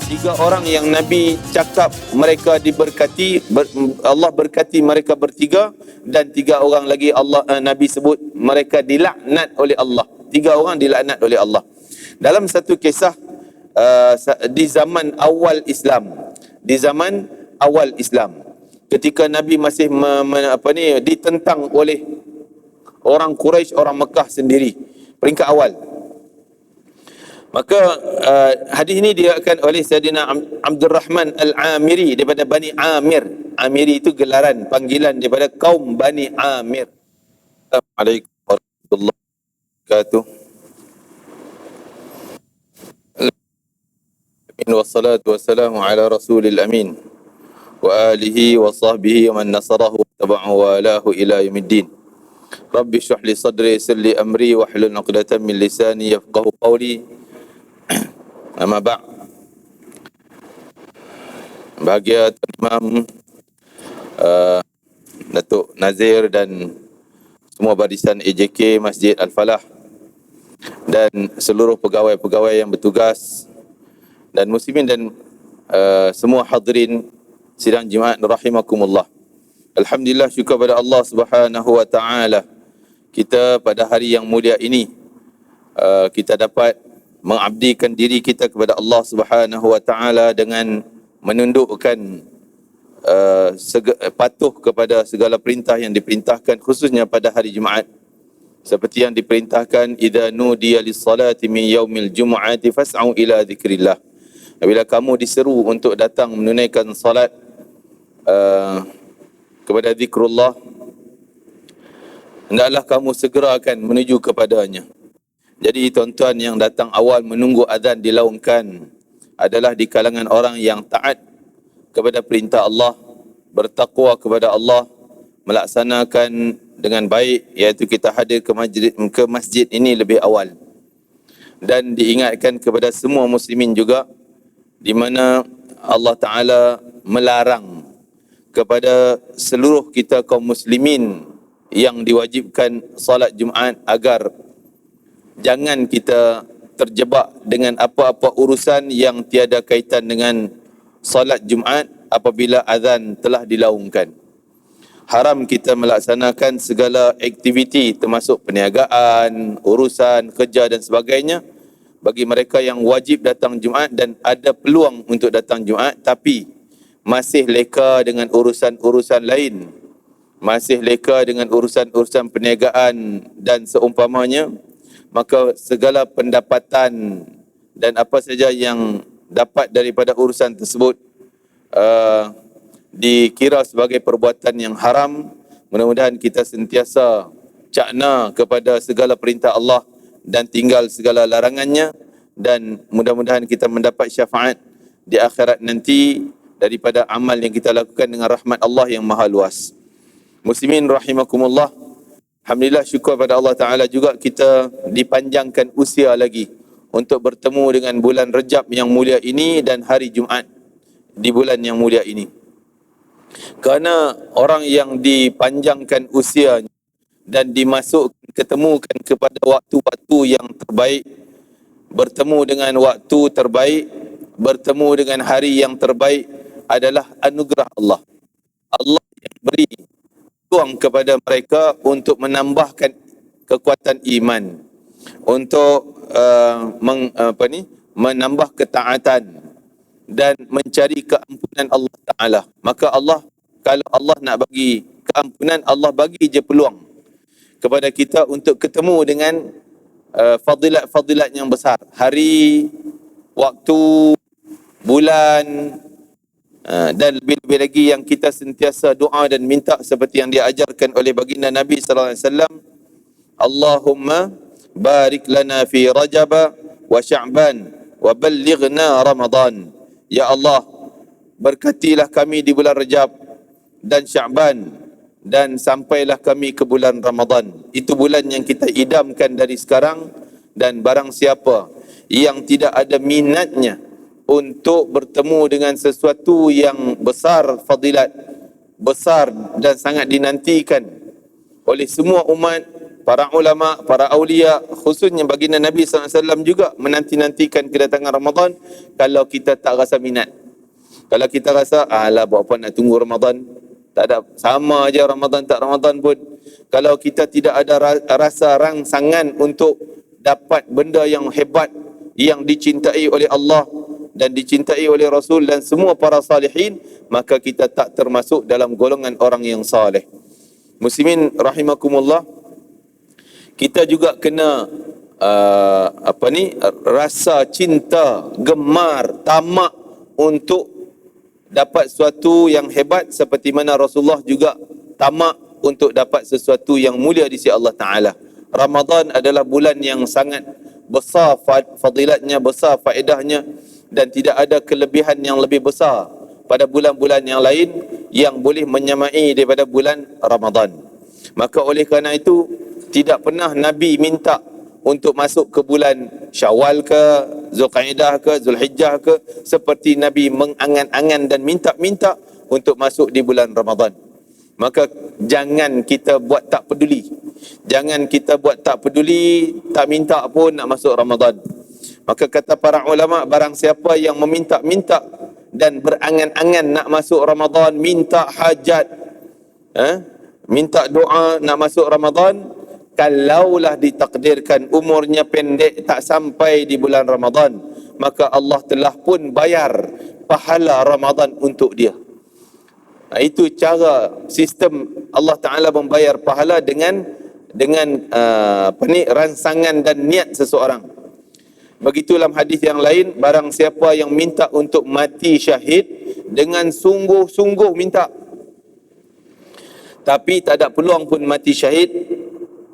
Tiga orang yang Nabi cakap mereka diberkati, Allah berkati mereka bertiga, dan tiga orang lagi Nabi sebut mereka dilaknat oleh Allah. Tiga orang dilaknat oleh Allah. Dalam satu kisah di zaman awal Islam, ketika Nabi masih ditentang oleh orang Quraisy, orang Mekah sendiri, peringkat awal. Maka hadis ini diriwayatkan oleh Sayyidina Abdul Rahman Al-Amiri daripada Bani Amir. Amiri itu gelaran, panggilan daripada kaum Bani Amir. Assalamualaikum warahmatullahi wabarakatuh. Wassalatu wassalamu ala rasulil amin wa alihi wa sahbihi wa man nasarahu wa taba'ahu wa alahu ila yaumiddin. Rabbi shrah li sadri yassir li amri wahlul 'uqdatam min lisani yafqahu qawli. Amma ba'. Bahagia Tuan Imam, Datuk Nazir dan semua barisan AJK Masjid Al-Falah dan seluruh pegawai-pegawai yang bertugas dan muslimin dan semua hadirin sidang Jumaat rahimakumullah. Alhamdulillah, syukur pada Allah Subhanahu wa taala, kita pada hari yang mulia ini kita dapat mengabdikan diri kita kepada Allah Subhanahu wa taala dengan menundukkan patuh kepada segala perintah yang diperintahkan, khususnya pada hari Jumaat, seperti yang diperintahkan, idza nudiya lis-salati min yaumil jumu'ati fas'au ila dzikrillah. Apabila kamu diseru untuk datang menunaikan salat kepada zikrullah, hendaklah kamu segerakan menuju kepadanya. Jadi tuan-tuan yang datang awal menunggu azan dilaungkan adalah di kalangan orang yang taat kepada perintah Allah, bertakwa kepada Allah, melaksanakan dengan baik, iaitu kita hadir ke masjid ini lebih awal. Dan diingatkan kepada semua muslimin juga, di mana Allah Ta'ala melarang kepada seluruh kita kaum muslimin yang diwajibkan salat Jumaat agar jangan kita terjebak dengan apa-apa urusan yang tiada kaitan dengan salat Jumaat apabila azan telah dilaungkan. Haram kita melaksanakan segala aktiviti termasuk perniagaan, urusan kerja dan sebagainya bagi mereka yang wajib datang Jumaat dan ada peluang untuk datang Jumaat tapi masih leka dengan urusan-urusan lain, masih leka dengan urusan-urusan perniagaan dan seumpamanya, maka segala pendapatan dan apa saja yang dapat daripada urusan tersebut dikira sebagai perbuatan yang haram. Mudah-mudahan kita sentiasa cakna kepada segala perintah Allah dan tinggal segala larangannya, dan mudah-mudahan kita mendapat syafaat di akhirat nanti daripada amal yang kita lakukan dengan rahmat Allah yang maha luas. Muslimin rahimakumullah, alhamdulillah, syukur pada Allah Ta'ala juga kita dipanjangkan usia lagi untuk bertemu dengan bulan Rejab yang mulia ini dan hari Jumaat di bulan yang mulia ini. Kerana orang yang dipanjangkan usianya dan ketemukan kepada waktu-waktu yang terbaik, bertemu dengan waktu terbaik, bertemu dengan hari yang terbaik adalah anugerah Allah. Allah yang beri peluang kepada mereka untuk menambahkan kekuatan iman, untuk menambah ketaatan dan mencari keampunan Allah Ta'ala. Maka Allah, kalau Allah nak bagi keampunan, Allah bagi je peluang kepada kita untuk ketemu dengan fadilat-fadilat yang besar. Hari, waktu, bulan, dan lebih-lebih lagi yang kita sentiasa doa dan minta seperti yang diajarkan oleh baginda Nabi sallallahu alaihi wasallam, Allahumma barik lana fi Rajab wa Sya'ban wa ballighna Ramadan. Ya Allah, berkatilah kami di bulan Rajab dan Sya'ban dan sampailah kami ke bulan Ramadan. Itu bulan yang kita idamkan dari sekarang, dan barang siapa yang tidak ada minatnya untuk bertemu dengan sesuatu yang besar fadilat, besar dan sangat dinantikan oleh semua umat para ulama, para awliya, khususnya baginda Nabi SAW juga menanti-nantikan kedatangan Ramadan kalau kita tak rasa minat. Kalau kita rasa, alah buat apa nak tunggu Ramadan, tak ada, sama aja Ramadan tak Ramadan pun. Kalau kita tidak ada rasa rangsangan untuk dapat benda yang hebat, yang dicintai oleh Allah dan dicintai oleh Rasul dan semua para salihin, maka kita tak termasuk dalam golongan orang yang saleh. Muslimin rahimakumullah, kita juga kena rasa cinta, gemar, tamak untuk dapat sesuatu yang hebat seperti mana Rasulullah juga tamak untuk dapat sesuatu yang mulia di sisi Allah Ta'ala. Ramadan adalah bulan yang sangat besar fadilatnya, besar faedahnya, dan tidak ada kelebihan yang lebih besar pada bulan-bulan yang lain yang boleh menyamai daripada bulan Ramadan. Maka oleh kerana itu, tidak pernah Nabi minta untuk masuk ke bulan Syawal ke, Zulqaidah ke, Zulhijjah ke, seperti Nabi mengangan-angan dan minta-minta untuk masuk di bulan Ramadan. Maka jangan kita buat tak peduli. Jangan kita buat tak peduli, tak minta pun nak masuk Ramadan. Maka kata para ulama, barang siapa yang meminta-minta dan berangan-angan nak masuk Ramadan, minta hajat, minta doa nak masuk Ramadan, kalaulah ditakdirkan umurnya pendek tak sampai di bulan Ramadan, maka Allah telah pun bayar pahala Ramadan untuk dia. Itu cara sistem Allah Ta'ala membayar pahala dengan rangsangan dan niat seseorang. Begitu dalam hadis yang lain, barang siapa yang minta untuk mati syahid dengan sungguh-sungguh minta, tapi tak ada peluang pun mati syahid,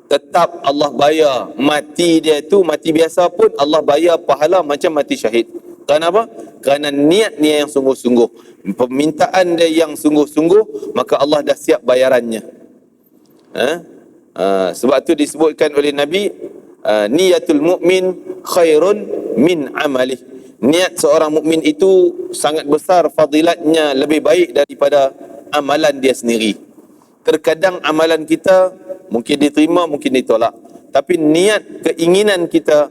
tetap Allah bayar mati dia tu, mati biasa pun Allah bayar pahala macam mati syahid. Kenapa? Kerana niat dia yang sungguh-sungguh, permintaan dia yang sungguh-sungguh, maka Allah dah siap bayarannya. Sebab tu disebutkan oleh Nabi, niyatul mu'min khairun min amalih. Niat seorang mukmin itu sangat besar fadilatnya, lebih baik daripada amalan dia sendiri. Terkadang amalan kita mungkin diterima, mungkin ditolak, tapi niat, keinginan kita,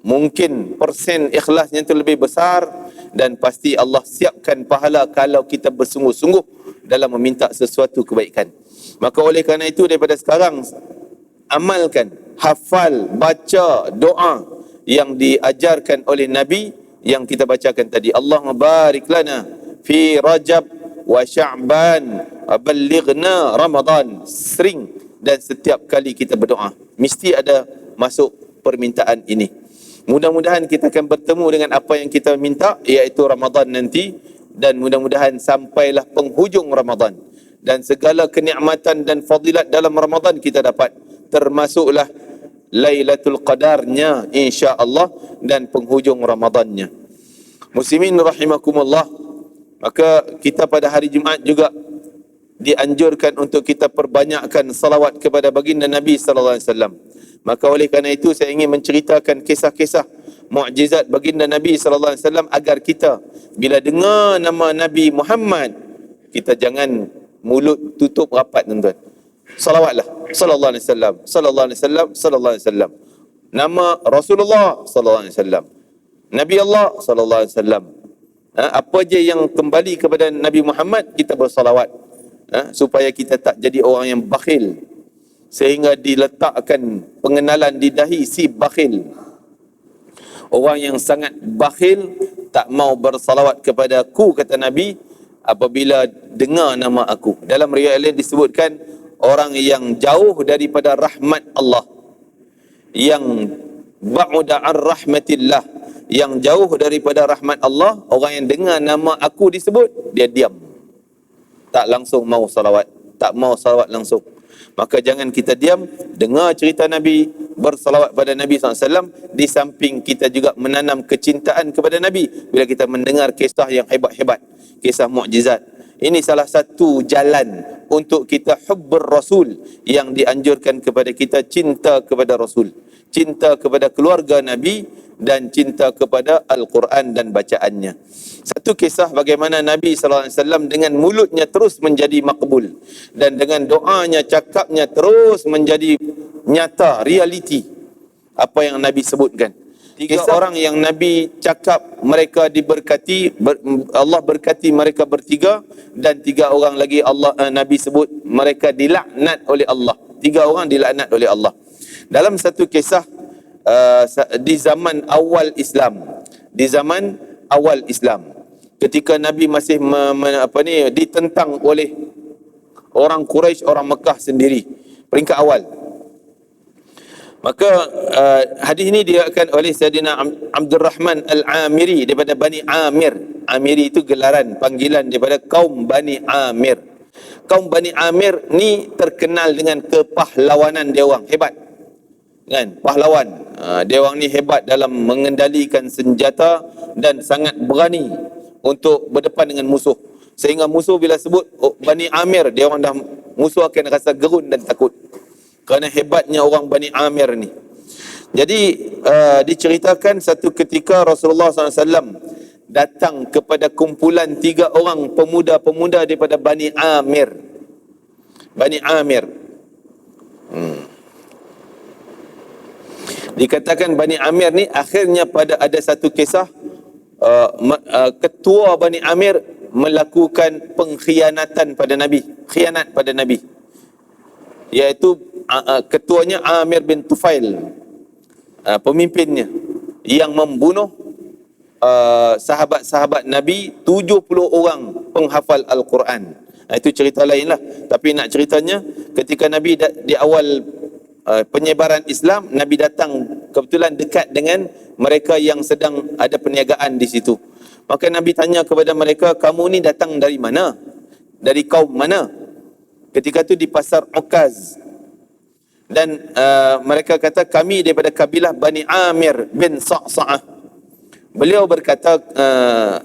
mungkin persen ikhlasnya itu lebih besar, dan pasti Allah siapkan pahala kalau kita bersungguh-sungguh dalam meminta sesuatu kebaikan. Maka oleh kerana itu, daripada sekarang amalkan, hafal, baca doa yang diajarkan oleh Nabi yang kita bacakan tadi. Allahumma barik lana fi Rajab wa Sya'ban wa ballighna Ramadan. Sering dan setiap kali kita berdoa mesti ada masuk permintaan ini. Mudah-mudahan kita akan bertemu dengan apa yang kita minta, iaitu Ramadan nanti, dan mudah-mudahan sampailah penghujung Ramadan dan segala kenikmatan dan fadilat dalam Ramadan kita dapat, termasuklah Lailatul Qadarnya insya-Allah dan penghujung Ramadannya. Muslimin rahimakumullah, maka kita pada hari Jumaat juga dianjurkan untuk kita perbanyakkan salawat kepada baginda Nabi sallallahu alaihi wasallam. Maka oleh kerana itu, saya ingin menceritakan kisah-kisah mukjizat baginda Nabi sallallahu alaihi wasallam agar kita bila dengar nama Nabi Muhammad, kita jangan mulut tutup rapat, tuan-tuan. Salawatlah sallallahu alaihi wasallam, sallallahu alaihi wasallam, sallallahu alaihi wasallam. Nama Rasulullah sallallahu alaihi wasallam, Nabi Allah sallallahu alaihi wasallam. Apa je yang kembali kepada Nabi Muhammad, kita bersalawat, supaya kita tak jadi orang yang bakhil, sehingga diletakkan pengenalan di dahi si bakhil. Orang yang sangat bakhil, tak mau bersalawat kepada aku, kata Nabi, apabila dengar nama aku. Dalam riwayat lain disebutkan, orang yang jauh daripada rahmat Allah, yang ba'uda ar rahmatillah, yang jauh daripada rahmat Allah, orang yang dengar nama aku disebut, dia diam, tak langsung mau salawat, tak mau salawat langsung. Maka jangan kita diam, dengar cerita Nabi, bersalawat pada Nabi SAW. Di samping kita juga menanam kecintaan kepada Nabi bila kita mendengar kisah yang hebat-hebat, kisah mukjizat. Ini salah satu jalan untuk kita hubbur Rasul, yang dianjurkan kepada kita cinta kepada Rasul, cinta kepada keluarga Nabi, dan cinta kepada Al-Quran dan bacaannya. Satu kisah bagaimana Nabi SAW dengan mulutnya terus menjadi makbul, dan dengan doanya, cakapnya terus menjadi nyata, realiti apa yang Nabi sebutkan. Tiga orang yang Nabi cakap mereka diberkati, Allah berkati mereka bertiga, dan tiga orang lagi Nabi sebut mereka dilaknat oleh Allah. Tiga orang dilaknat oleh Allah. Dalam satu kisah di zaman awal Islam, ketika Nabi masih ditentang oleh orang Quraisy, orang Mekah sendiri, peringkat awal. Maka hadis ini diriwayatkan oleh Sayyidina Abdul Rahman Al-Amiri daripada Bani Amir. Amiri itu gelaran, panggilan daripada kaum Bani Amir. Kaum Bani Amir ni terkenal dengan kepahlawanan dia orang, hebat. Kan? Pahlawan. Dia orang ni hebat dalam mengendalikan senjata dan sangat berani untuk berdepan dengan musuh. Sehingga musuh bila sebut Bani Amir, dia orang dah, musuh akan rasa gerun dan takut. Kerana hebatnya orang Bani Amir ni. Jadi diceritakan satu ketika Rasulullah SAW datang kepada kumpulan tiga orang pemuda-pemuda daripada Bani Amir. Bani Amir. Dikatakan Bani Amir ni akhirnya pada ada satu kisah ketua Bani Amir melakukan pengkhianatan pada Nabi. Khianat pada Nabi. Iaitu ketuanya Amir bin Tufail, pemimpinnya, yang membunuh sahabat-sahabat Nabi 70 orang penghafal Al-Quran. Itu cerita lain lah. Tapi nak ceritanya, ketika Nabi di awal penyebaran Islam, Nabi datang kebetulan dekat dengan mereka yang sedang ada perniagaan di situ. Maka Nabi tanya kepada mereka, kamu ni datang dari mana? Dari kaum mana? Ketika itu di pasar Ukaz. Dan mereka kata, kami daripada kabilah Bani Amir bin Sa'sa'ah. Beliau berkata,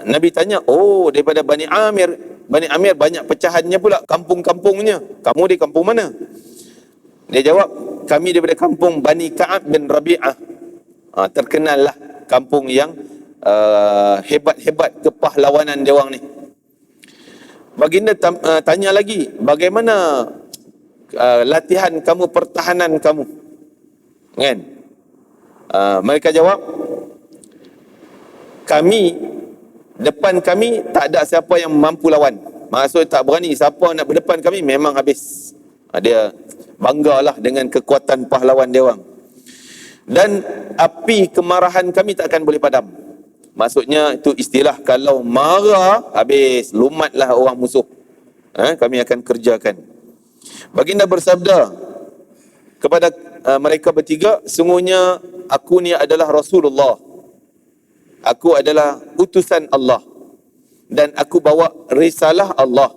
Nabi tanya, oh daripada Bani Amir. Bani Amir banyak pecahannya pula, kampung-kampungnya. Kamu di kampung mana? Dia jawab, kami daripada kampung Bani Ka'ab bin Rabi'ah. Terkenallah kampung yang hebat-hebat kepahlawanan dia orang ni. Baginda tanya lagi, bagaimana latihan kamu, pertahanan kamu? Kan? Mereka jawab, depan kami tak ada siapa yang mampu lawan. Maksud tak berani, siapa nak berdepan kami memang habis. Dia banggalah dengan kekuatan pahlawan dia orang. Dan api kemarahan kami tak akan boleh padam. Maksudnya itu istilah, kalau marah habis, lumatlah orang musuh. Kami akan kerjakan. Baginda bersabda kepada mereka bertiga, sungguhnya aku ni adalah Rasulullah. Aku adalah utusan Allah. Dan aku bawa risalah Allah.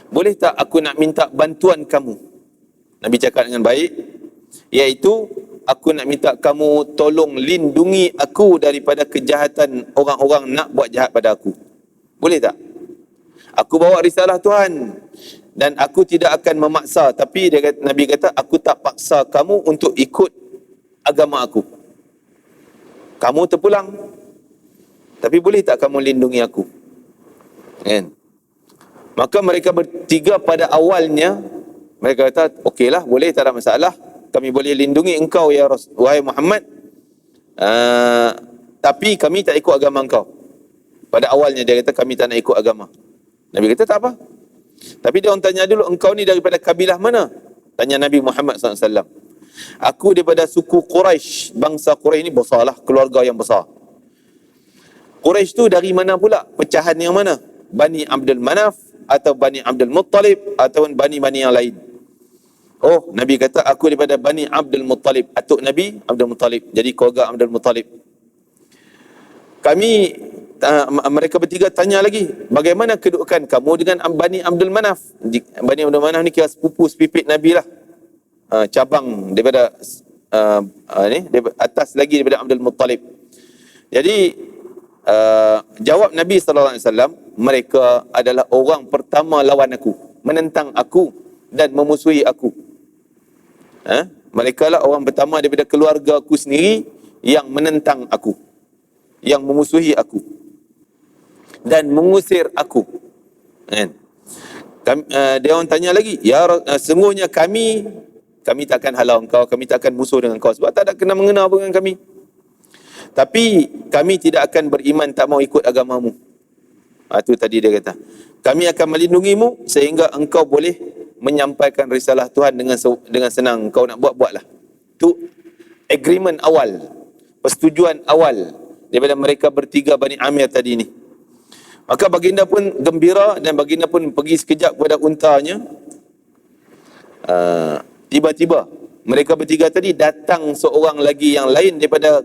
Boleh tak aku nak minta bantuan kamu? Nabi cakap dengan baik. Iaitu, aku nak minta kamu tolong lindungi aku daripada kejahatan orang-orang nak buat jahat pada aku. Boleh tak? Aku bawa risalah Tuhan. Dan aku tidak akan memaksa. Tapi Nabi kata, aku tak paksa kamu untuk ikut agama aku. Kamu terpulang. Tapi boleh tak kamu lindungi aku? Kan? Maka mereka bertiga pada awalnya, mereka kata, okeylah, boleh, tak ada masalah. Kami boleh lindungi engkau, ya wahai Muhammad. Tapi kami tak ikut agama engkau. Pada awalnya dia kata, kami tak nak ikut agama. Nabi kata, tak apa. Tapi dia orang tanya dulu, engkau ni daripada kabilah mana? Tanya Nabi Muhammad SAW. Aku daripada suku Quraisy. Bangsa Quraisy ni besarlah, keluarga yang besar. Quraisy tu dari mana pula? Pecahan yang mana? Bani Abdul Manaf, atau Bani Abdul Muttalib, atau Bani-Bani yang lain. Oh, Nabi kata, aku daripada Bani Abdul Muttalib. Atuk Nabi Abdul Muttalib. Jadi keluarga Abdul Muttalib. Mereka bertiga tanya lagi, bagaimana kedudukan kamu dengan Bani Abdul Manaf? Bani Abdul Manaf ni kira sepupu sepipit Nabi lah. Cabang daripada atas lagi daripada Abdul Muttalib. Jadi jawab Nabi SAW, mereka adalah orang pertama lawan aku, menentang aku dan memusuhi aku. Mereka lah orang pertama daripada keluarga aku sendiri yang menentang aku, yang memusuhi aku dan mengusir aku. Dia orang tanya lagi, sungguhnya kami kami takkan halau engkau, kami takkan musuh dengan kau sebab tak ada kena mengena apa dengan kami. Tapi kami tidak akan beriman, tak mau ikut agamamu. Itu tadi dia kata. Kami akan melindungimu sehingga engkau boleh menyampaikan risalah Tuhan dengan senang. Kau nak buat-buatlah. Itu agreement awal, persetujuan awal daripada mereka bertiga Bani Amir tadi ni. Maka baginda pun gembira dan baginda pun pergi sekejap kepada untanya. Tiba-tiba mereka bertiga tadi datang seorang lagi yang lain daripada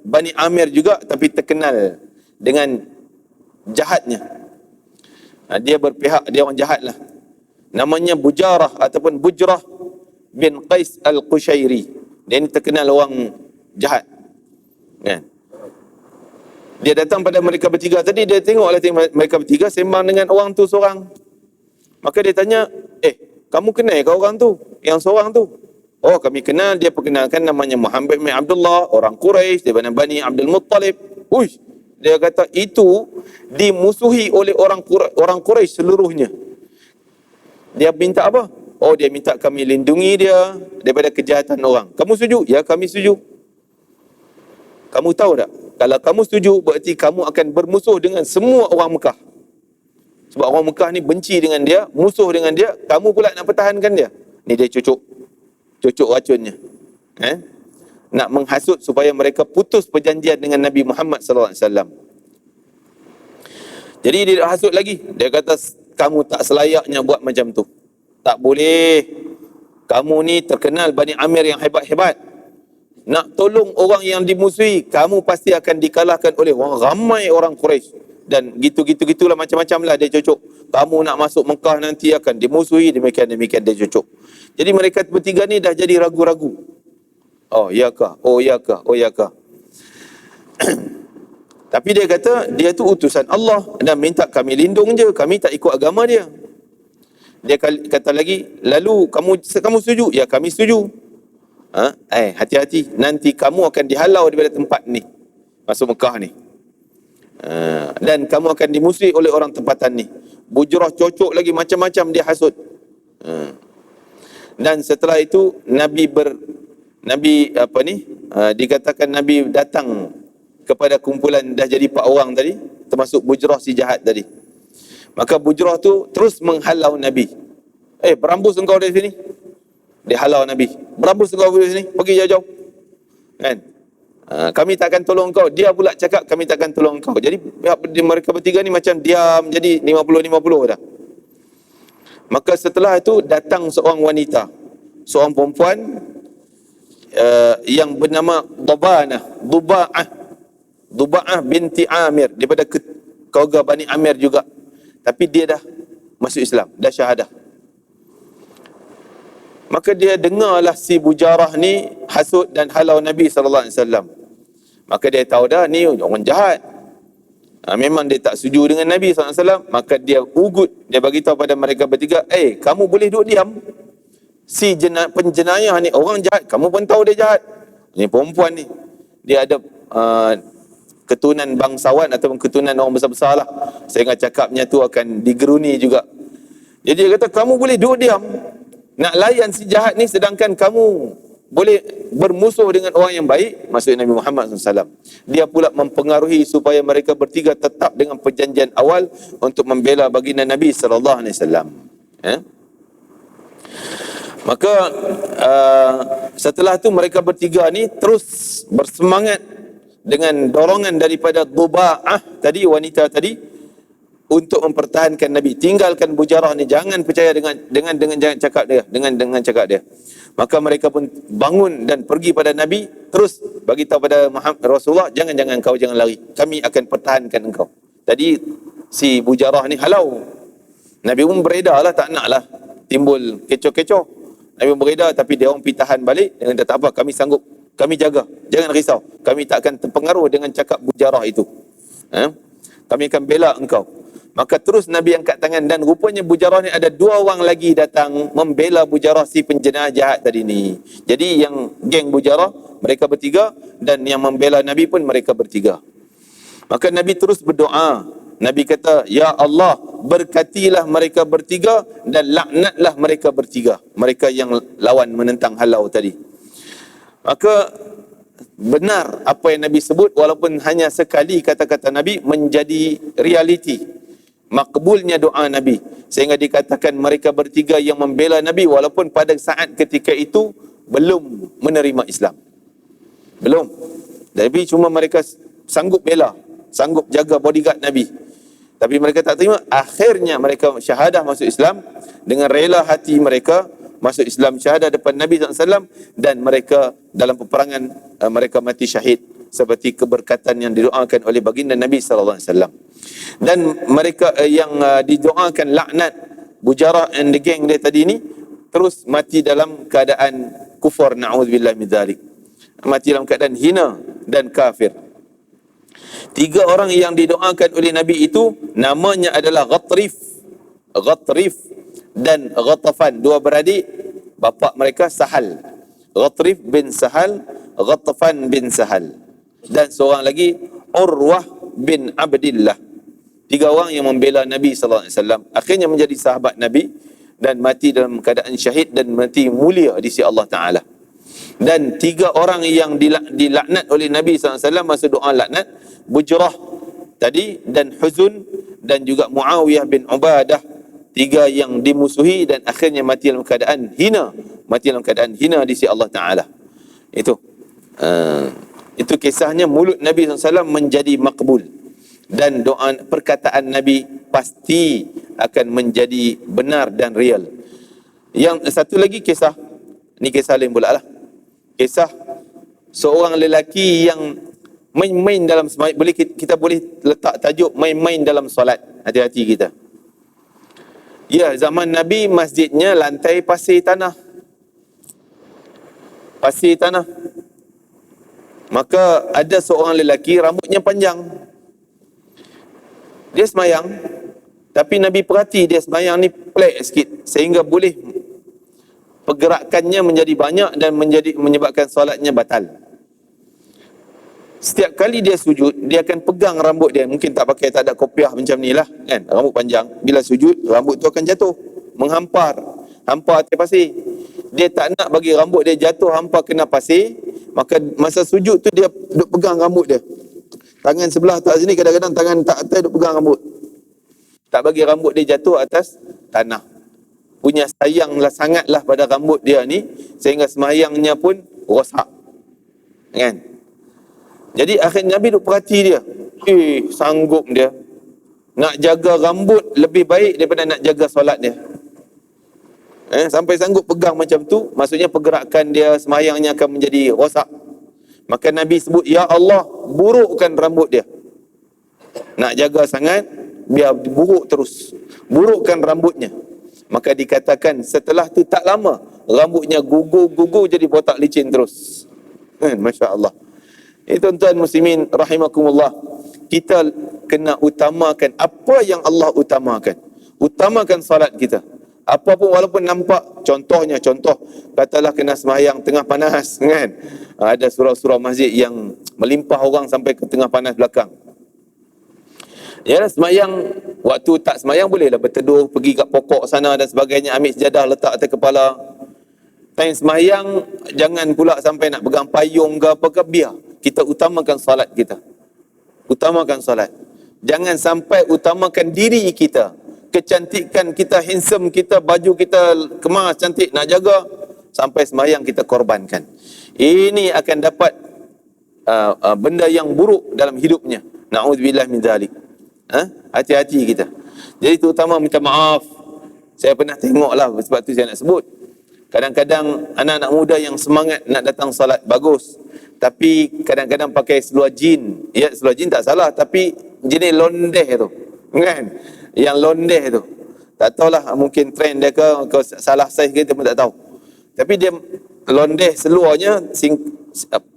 Bani Amir juga, tapi terkenal dengan jahatnya. Dia berpihak, dia orang jahat lah. Namanya Bujarah ataupun Bujrah bin Qais al-Qushairi. Dia ni terkenal orang jahat. Kan? Dia datang pada mereka bertiga tadi, dia tengok mereka bertiga sembang dengan orang tu seorang. Maka dia tanya, kamu kenal ke orang tu? Yang seorang tu? Oh, kami kenal. Dia perkenalkan namanya Muhammad bin Abdullah, orang Quraisy daripada Bani Abdul Muttalib. Uish, dia kata itu dimusuhi oleh orang Quraisy seluruhnya. Dia minta apa? Oh, dia minta kami lindungi dia daripada kejahatan orang. Kamu setuju? Ya, kami setuju. Kamu tahu tak? Kalau kamu setuju, berarti kamu akan bermusuh dengan semua orang Mekah. Sebab orang Mekah ni benci dengan dia, musuh dengan dia, kamu pula nak pertahankan dia. Ni dia cucuk racunnya. Nak menghasut supaya mereka putus perjanjian dengan Nabi Muhammad SAW. Jadi dia hasut lagi. Dia kata, kamu tak selayaknya buat macam tu. Tak boleh. Kamu ni terkenal Bani Amir yang hebat-hebat. Nak tolong orang yang dimusuhi, kamu pasti akan dikalahkan oleh ramai orang Quraisy. Dan gitulah macam-macam lah dia cucuk. Kamu nak masuk Mekah nanti akan dimusuhi, demikian dia cucuk. Jadi mereka bertiga ni dah jadi ragu-ragu. Oh, iyakah? Oh, iyakah? Oh, iyakah? Tapi dia kata, dia tu utusan Allah dan minta kami lindung je, kami tak ikut agama dia. Dia kata lagi, lalu kamu setuju? Ya, kami setuju. Hati-hati, nanti kamu akan dihalau daripada tempat ni, masuk Mekah ni. Dan kamu akan dimusuhi oleh orang tempatan ni. Bujrah cocok lagi macam-macam dia hasut. Dan setelah itu dikatakan Nabi datang kepada kumpulan dah jadi 4 orang tadi, termasuk Bujrah si jahat tadi. Maka Bujrah tu terus menghalau Nabi. Berambus engkau dari sini. Dia halau Nabi. Berambus engkau dari sini, pergi jauh-jauh. Kan? Kami takkan tolong kau. Dia pula cakap kami takkan tolong kau. Jadi mereka bertiga ni macam diam, jadi 50-50 dah. Maka setelah itu datang seorang wanita, seorang perempuan yang bernama Duba'ah binti Amir, daripada keluarga Bani Amir juga. Tapi dia dah masuk Islam, dah syahadah. Maka dia dengarlah si Bujarah ni hasut dan halau Nabi SAW. Maka dia tahu dah ni orang jahat. Memang dia tak setuju dengan Nabi SAW. Maka dia ugut, dia bagi tahu pada mereka bertiga, kamu boleh duduk diam. Si penjenayah ni orang jahat, kamu pun tahu dia jahat. Ni perempuan ni, dia ada keturunan bangsawan ataupun keturunan orang besar-besar lah, sehingga cakapnya tu akan digeruni juga. Jadi dia kata, kamu boleh duduk diam, nak layan si jahat ni, sedangkan kamu boleh bermusuh dengan orang yang baik, maksudnya Nabi Muhammad SAW. Dia pula mempengaruhi supaya mereka bertiga tetap dengan perjanjian awal untuk membela baginda Nabi SAW. Maka setelah tu mereka bertiga ni terus bersemangat dengan dorongan daripada Duba'ah tadi, wanita tadi, untuk mempertahankan Nabi. Tinggalkan Bujarah ni, jangan percaya dengan cakap dia, dengan cakap dia. Maka mereka pun bangun dan pergi pada Nabi, terus bagi tahu pada Rasulullah, jangan kau jangan lari, kami akan pertahankan engkau. Tadi si Bujarah ni halau. Nabi pun beredar lah, tak nak lah timbul kecoh-kecoh. Nabi pun beredar, tapi dia orang pergi tahan balik. Dia kata, tak apa, kami sanggup, kami jaga, jangan risau, kami tak akan terpengaruh dengan cakap Bujarah itu. Kami akan bela engkau. Maka terus Nabi angkat tangan, dan rupanya Bujarah ni ada 2 orang lagi datang membela Bujarah si penjenayah jahat tadi ni. Jadi yang geng Bujarah, mereka bertiga, dan yang membela Nabi pun mereka bertiga. Maka Nabi terus berdoa. Nabi kata, Ya Allah, berkatilah mereka bertiga dan laknatlah mereka bertiga, mereka yang lawan menentang halau tadi. Maka benar apa yang Nabi sebut, walaupun hanya sekali kata-kata Nabi menjadi realiti. Makbulnya doa Nabi, sehingga dikatakan mereka bertiga yang membela Nabi walaupun pada saat ketika itu belum menerima Islam. Belum. Tapi cuma mereka sanggup bela, sanggup jaga bodyguard Nabi. Tapi mereka tak terima. Akhirnya mereka syahadah masuk Islam dengan rela hati mereka masuk Islam, syahadah depan Nabi SAW, dan mereka dalam peperangan mereka mati syahid seperti keberkatan yang didoakan oleh baginda Nabi SAW. Dan mereka yang didoakan laknat, Bujarah and the gang dia tadi ni, terus mati dalam keadaan kufur, na'udzubillah min dzalik. Mati dalam keadaan hina dan kafir. Tiga orang yang didoakan oleh Nabi itu namanya adalah Ghatrif dan Ghatafan, dua beradik, bapa mereka Sahal. Ghatrif bin Sahal, Ghatafan bin Sahal, dan seorang lagi Urwah bin Abdillah. Tiga orang yang membela Nabi SAW, akhirnya menjadi sahabat Nabi dan mati dalam keadaan syahid dan mati mulia di sisi Allah Ta'ala. Dan tiga orang yang dilaknat oleh Nabi SAW masa doa laknat, Bujrah tadi dan Huzun dan juga Muawiyah bin Ubadah, tiga yang dimusuhi dan akhirnya mati dalam keadaan hina, di sisi Allah Ta'ala. Itu kisahnya. Mulut Nabi SAW menjadi makbul dan doa perkataan Nabi pasti akan menjadi benar dan real. Yang satu lagi kisah, ni kisah lain pula lah. Kisah seorang lelaki yang main-main dalam sembahyang. Kita boleh letak tajuk main-main dalam solat. Hati-hati kita. Ya, zaman Nabi masjidnya lantai pasir tanah. Maka ada seorang lelaki rambutnya panjang. Dia sembahyang, tapi Nabi perhati dia sembahyang ni pelik sikit, sehingga boleh pergerakannya menjadi banyak dan menyebabkan solatnya batal. Setiap kali dia sujud, dia akan pegang rambut dia. Mungkin tak ada kopiah macam ni lah kan, rambut panjang. Bila sujud, rambut tu akan jatuh, hampar atas pasir. Dia tak nak bagi rambut dia jatuh hampar kena pasir. Maka masa sujud tu dia duk pegang rambut dia. Tangan sebelah tak sini, kadang-kadang tangan tak atas duk pegang rambut. Tak bagi rambut dia jatuh atas tanah. Punya sayanglah sangatlah pada rambut dia ni, sehingga semayangnya pun rosak. Kan? Jadi akhirnya Nabi duk perhati dia. Sanggup dia nak jaga rambut lebih baik daripada nak jaga solat dia. Sampai sanggup pegang macam tu, maksudnya pergerakan dia, semayangnya akan menjadi rosak. Maka Nabi sebut, ya Allah, burukkan rambut dia. Nak jaga sangat, biar buruk terus. Burukkan rambutnya. Maka dikatakan setelah tu tak lama, rambutnya gugur jadi botak licin terus. Masya Allah. Tuan-tuan muslimin rahimakumullah, kita kena utamakan apa yang Allah utamakan. Utamakan salat kita. Apa pun, walaupun nampak, contoh katalah kena semayang tengah panas kan. Ada surau-surau masjid yang melimpah orang sampai ke tengah panas belakang. Ya, semayang, waktu tak semayang bolehlah berteduh, pergi kat pokok sana dan sebagainya, ambil sejadah letak atas kepala. Time semayang, jangan pula sampai nak pegang payung ke apa ke, biar. Kita utamakan salat kita. Utamakan salat. Jangan sampai utamakan diri kita. Kecantikan kita, handsome kita, baju kita kemas, cantik, nak jaga. Sampai semayang kita korbankan. Ini akan dapat benda yang buruk dalam hidupnya. Na'udzubillah min dzalik. Hati-hati kita. Jadi terutama minta maaf. Saya pernah tengok lah, sebab tu saya nak sebut. Kadang-kadang anak-anak muda yang semangat nak datang salat, bagus. Tapi kadang-kadang pakai seluar jin. Ya, seluar jin tak salah, tapi jenis londeh tu. Kan? Yang londeh tu. Tak tahulah, mungkin trend dia ke salah saiz kita pun tak tahu. Tapi dia londeh seluarnya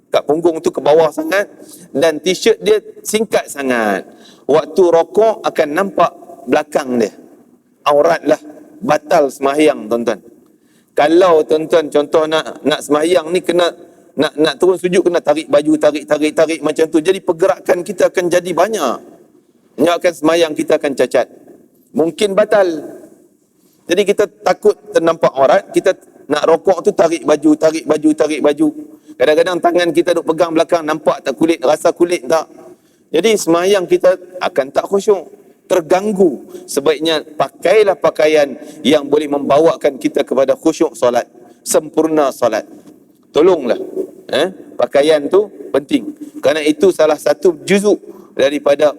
kat punggung tu ke bawah sangat, dan t-shirt dia singkat sangat. Waktu rokok akan nampak belakang dia. Aurat lah. Batal sembahyang, tuan-tuan. Kalau tuan-tuan contoh nak sembahyang ni, kena nak turun sujud, kena tarik baju, tarik macam tu. Jadi pergerakan kita akan jadi banyak. Menyebabkan sembahyang kita akan cacat. mungkin batal. Jadi kita takut ternampak aurat, kita nak rokok tu tarik baju. Kadang-kadang tangan kita duk pegang belakang, nampak tak kulit, rasa kulit tak. Jadi sembahyang kita akan tak khusyuk, terganggu. Sebaiknya pakailah pakaian yang boleh membawakan kita kepada khusyuk solat, sempurna solat. Tolonglah, pakaian tu penting. Kerana itu salah satu juzuk daripada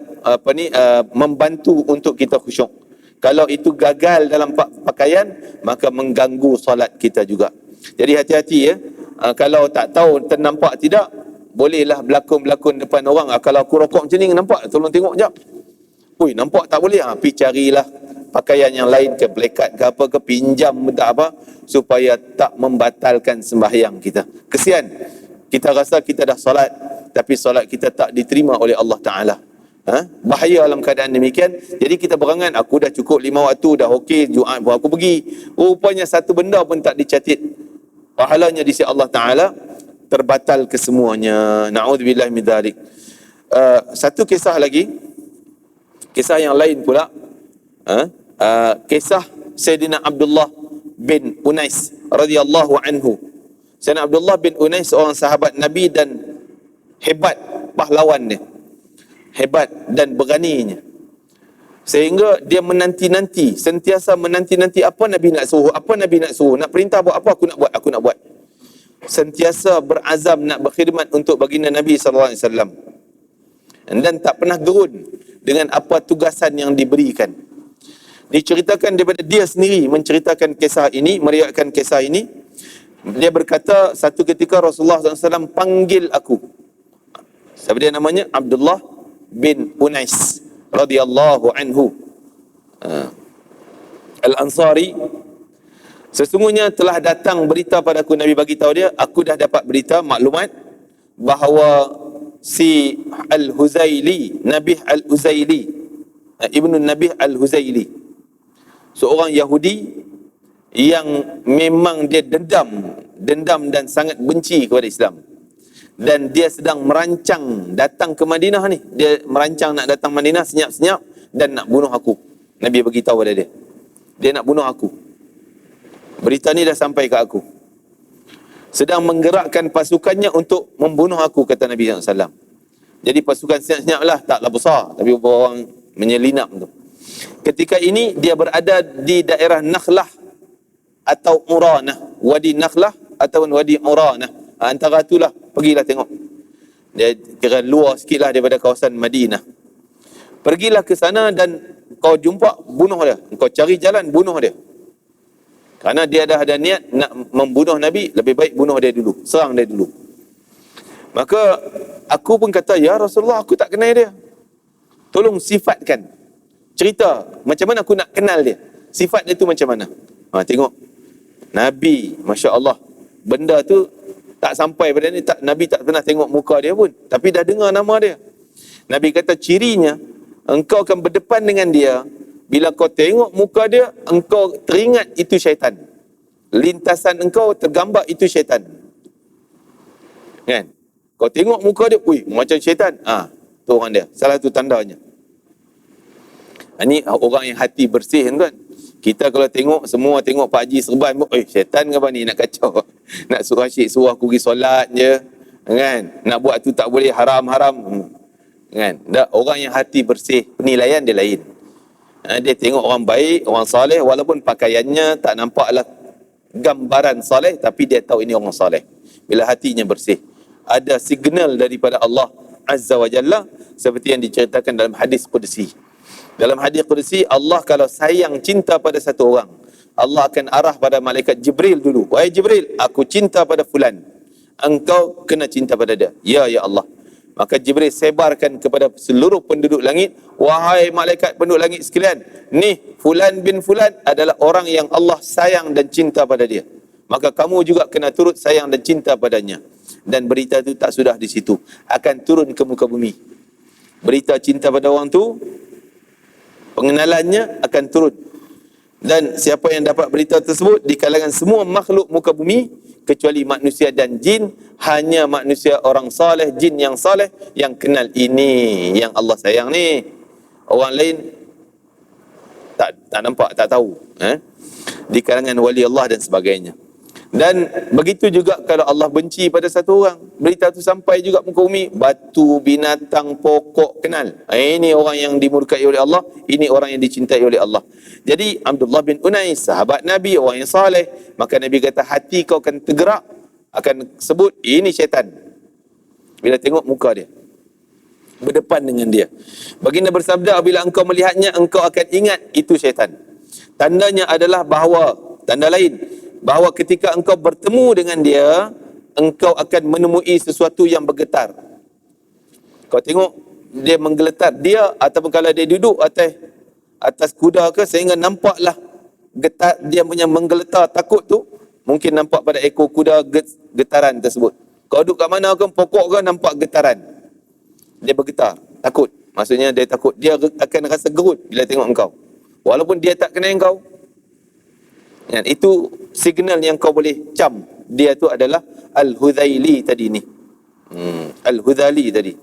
membantu untuk kita khusyuk. Kalau itu gagal dalam pakaian, maka mengganggu solat kita juga. Jadi hati-hati ya. Kalau tak tahu ternampak tidak, bolehlah berlakon-berlakon depan orang. Kalau aku rokok macam ni, nampak? Tolong tengok jap. Ui, nampak tak boleh? Pergi carilah pakaian yang lain ke, plekat ke apa ke, pinjam tak apa, supaya tak membatalkan sembahyang kita. Kesian. Kita rasa kita dah solat, tapi solat kita tak diterima oleh Allah Ta'ala. Bahaya dalam keadaan demikian. Jadi kita berangan, aku dah cukup 5 waktu, dah okey, Jumaat pun aku pergi. Rupanya satu benda pun tak dicatat pahalanya di sisi Allah Ta'ala, terbatal kesemuanya. Na'udzubillah min dzalik. Satu kisah lagi, kisah yang lain pula, kisah Sayyidina Abdullah bin Unais radhiyallahu anhu. Sayyidina Abdullah bin Unais seorang sahabat Nabi dan hebat pahlawan dia, hebat dan beraninya, sehingga dia menanti-nanti, sentiasa menanti-nanti apa Nabi nak suruh, nak perintah buat apa, aku nak buat. Sentiasa berazam nak berkhidmat untuk baginda Nabi SAW, dan tak pernah gerun dengan apa tugasan yang diberikan. Diceritakan daripada dia sendiri menceritakan kisah ini, meriwayatkan kisah ini. Dia berkata, satu ketika Rasulullah SAW panggil aku. Siapa dia namanya? Abdullah bin Unais radhiyallahu anhu, Al-Ansari. Sesungguhnya telah datang berita padaku, Nabi bagi tahu dia, aku dah dapat berita, maklumat bahawa si Al-Huzaili, Nabih Al-Huzaili, Ibnu Nabih Al-Huzaili, seorang Yahudi yang memang dia dendam dan sangat benci kepada Islam. Dan dia sedang merancang datang ke Madinah ni. Dia merancang nak datang Madinah senyap-senyap dan nak bunuh aku. Nabi bagi tahu pada dia, dia nak bunuh aku. Berita ni dah sampai ke aku. Sedang menggerakkan pasukannya untuk membunuh aku, kata Nabi SAW. Jadi pasukan senyap-senyap lah, taklah besar, tapi beberapa orang menyelinap tu. Ketika ini dia berada di daerah Nakhlah atau Uranah, Wadi Nakhlah atau Wadi Uranah. Antara itulah, pergilah tengok. Dia kira luar sikit lah daripada kawasan Madinah. Pergilah ke sana dan kau jumpa, bunuh dia. Kau cari jalan, bunuh dia. Kerana dia dah ada niat nak membunuh Nabi, lebih baik bunuh dia dulu, serang dia dulu. Maka aku pun kata, ya Rasulullah, aku tak kenal dia. Tolong sifatkan, cerita macam mana aku nak kenal dia. Sifat dia tu macam mana? Tengok. Nabi, Masya Allah, benda tu tak sampai pada ni, Nabi tak pernah tengok muka dia pun, tapi dah dengar nama dia. Nabi kata cirinya, engkau akan berdepan dengan dia, bila kau tengok muka dia, engkau teringat itu syaitan. Lintasan engkau tergambar itu syaitan. Kan? Kau tengok muka dia, macam syaitan. Tu orang dia. Salah tu tandanya. Ini orang yang hati bersih kan. Kita kalau tengok, semua tengok Pak Haji Serban, syaitan ke apa ni, nak kacau. Nak suruh asyik, suruh aku pergi solat je. Kan? Nak buat tu tak boleh, haram-haram. Kan? Orang yang hati bersih, penilaian dia lain. Dia tengok orang baik, orang soleh, walaupun pakaiannya tak nampaklah gambaran soleh, tapi dia tahu ini orang soleh. Bila hatinya bersih. Ada signal daripada Allah Azza wa Jalla, seperti yang diceritakan dalam hadis Qudsi. Dalam hadis Qudsi, Allah kalau sayang cinta pada satu orang, Allah akan arah pada malaikat Jibril dulu. Wahai Jibril, aku cinta pada fulan, engkau kena cinta pada dia. Ya Allah. Maka Jibril sebarkan kepada seluruh penduduk langit, wahai malaikat penduduk langit sekalian, ni fulan bin fulan adalah orang yang Allah sayang dan cinta pada dia. Maka kamu juga kena turut sayang dan cinta padanya. Dan berita itu tak sudah di situ, akan turun ke muka bumi. Berita cinta pada orang tu, pengenalannya akan turun. Dan siapa yang dapat berita tersebut di kalangan semua makhluk muka bumi, kecuali manusia dan jin, hanya manusia orang saleh, jin yang saleh yang kenal ini yang Allah sayang ni. Orang lain tak nampak, tak tahu. Di kalangan wali Allah dan sebagainya. Dan begitu juga kalau Allah benci pada satu orang, berita tu sampai juga muka bumi, batu, binatang, pokok kenal. Ini orang yang dimurkai oleh Allah, ini orang yang dicintai oleh Allah. Jadi Abdullah bin Unais, sahabat Nabi, orang yang saleh, maka Nabi kata hati kau akan tergerak, akan sebut ini syaitan bila tengok muka dia, berdepan dengan dia. Baginda bersabda, apabila engkau melihatnya, engkau akan ingat itu syaitan. Tandanya adalah bahawa, tanda lain, bahawa ketika engkau bertemu dengan dia, engkau akan menemui sesuatu yang bergetar. Kau tengok dia menggeletar, dia ataupun kalau dia duduk atas kuda ke, sehingga nampaklah getar, dia punya menggeletar takut tu, mungkin nampak pada ekor kuda getaran tersebut. Kau duduk kat mana ke, pokok ke, nampak getaran, dia bergetar, takut. Maksudnya dia takut, dia akan rasa gerut bila tengok engkau, walaupun dia tak kenal engkau. Dan itu signal yang kau boleh cam dia tu adalah Al-Hudzaili tadi ni. Al-Hudzaili tadi.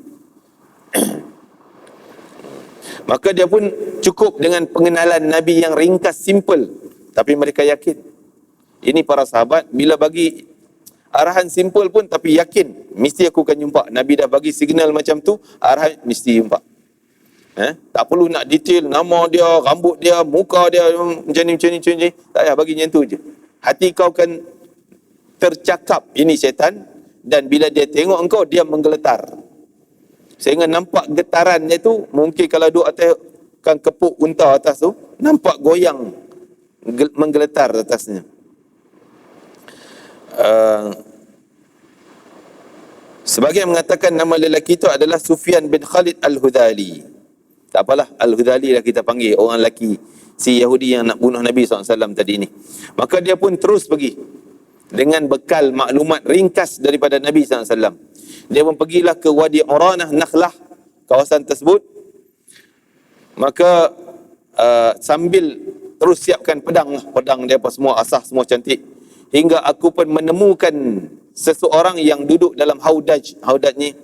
Maka dia pun cukup dengan pengenalan Nabi yang ringkas, simple, tapi mereka yakin. Ini para sahabat bila bagi arahan simple pun tapi yakin, mesti aku akan jumpa. Nabi dah bagi signal macam tu, arahan mesti jumpa. Tak perlu nak detail nama dia, rambut dia, muka dia macam ni. Tak payah, bagi macam tu je. Hati kau akan tercakap ini syaitan, dan bila dia tengok engkau, dia menggeletar. Sehingga nampak getaran dia tu, mungkin kalau duduk atas kan kepuk unta atas tu, nampak goyang, menggeletar atasnya. Sebagian mengatakan nama lelaki itu adalah Sufyan bin Khalid Al-Hudhali. Tak apalah, Al-Hudhali lah kita panggil, orang lelaki, si Yahudi yang nak bunuh Nabi SAW tadi ni. Maka dia pun terus pergi dengan bekal maklumat ringkas daripada Nabi SAW. Dia pun pergilah ke Wadi Uranah Nakhlah, kawasan tersebut. Maka sambil terus siapkan pedang dia apa semua, asah semua cantik. Hingga aku pun menemukan seseorang yang duduk dalam haudaj. Haudaj ni